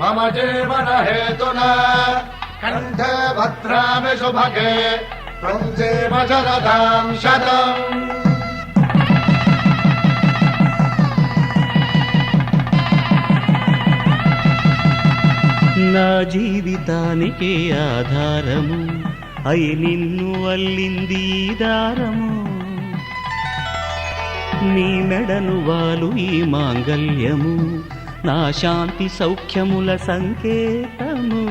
मम जीवन हेतुना कंठे भद्रामि शुभगे त्वं जीव शरदां शतम्। నా జీవితానికే ఆధారము అయి నిన్ను అల్లింది దారము నీ మెడను వాలు ఈ మాంగల్యము నా శాంతి సౌఖ్యముల సంకేతము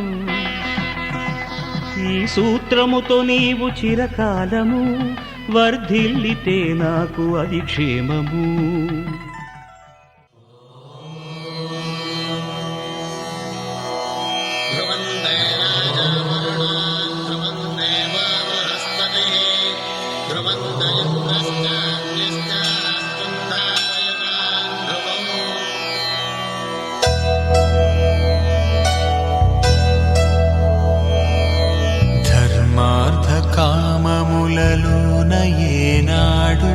ఈ సూత్రముతో నీవు చిరకాలము వర్ధిల్లితే నాకు అది క్షేమము। కామములలోన ఏనాడు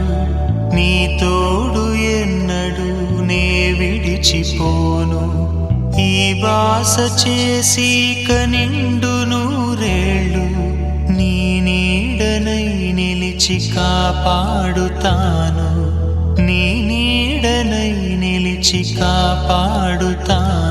నీ తోడు ఎన్నడు నే విడిచిపోను ఈ బాస చేసి కనిండు నూరేళ్ళు నీ నీడనై నిలిచి కాపాడుతాను నీ నీడనై నిలిచి కాపాడుతాను।